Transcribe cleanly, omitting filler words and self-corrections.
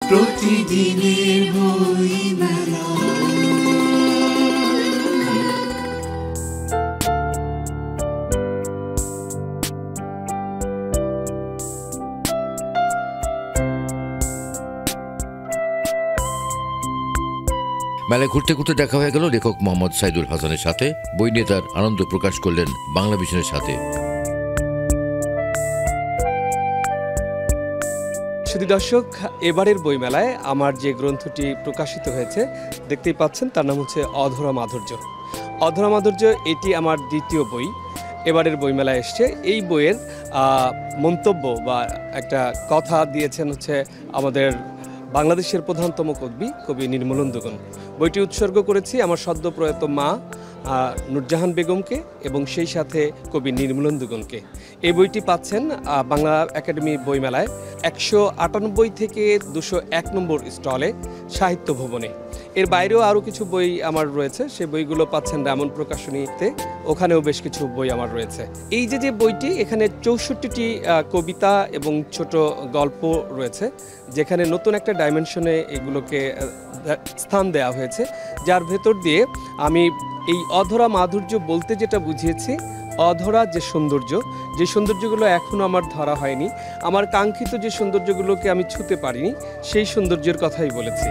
প্রতিদিনের বইমেলা। মেলায় ঘুরতে ঘুরতে দেখা হয়ে গেল লেখক মোহাম্মদ সাইদুল হাসানের সাথে। বই নিয়ে তার আনন্দ প্রকাশ করলেন বাংলা ভিশনের সাথে। শুধু দর্শক, এবারের বইমেলায় আমার যে গ্রন্থটি প্রকাশিত হয়েছে দেখতেই পাচ্ছেন, তার নাম হচ্ছে অধরা মাধুর্য। অধরা মাধুর্য এটি আমার দ্বিতীয় বই এবারের বইমেলায় এসছে। এই বইয়ের মন্তব্য বা একটা কথা দিয়েছেন হচ্ছে আমাদের বাংলাদেশের প্রধানতম কবি নির্মলেন্দুগুণ। বইটি উৎসর্গ করেছি আমার সদ্য প্রয়াত মা নূরজাহান বেগমকে এবং সেই সাথে কবি নির্মলেন্দুগুণকে। এই বইটি পাচ্ছেন বাংলা একাডেমি বইমেলায় 198 থেকে 201 নম্বর স্টলে সাহিত্য ভবনে। এর বাইরেও আরও কিছু বই আমার রয়েছে, সেই বইগুলো পাচ্ছেন রামন প্রকাশনীতে, ওখানেও বেশ কিছু বই আমার রয়েছে। এই যে বইটি, এখানে 64টি কবিতা এবং ছোট গল্প রয়েছে, যেখানে নতুন একটা ডাইমেনশনে এগুলোকে স্থান দেওয়া হয়েছে, যার ভেতর দিয়ে আমি এই অধরা মাধুর্য বলতে যেটা বুঝিয়েছি, অধরা যে সৌন্দর্যগুলো এখনও আমার ধরা হয়নি, আমার কাঙ্ক্ষিত যে সৌন্দর্যগুলোকে আমি ছুঁতে পারিনি, সেই সৌন্দর্যের কথাই বলেছি।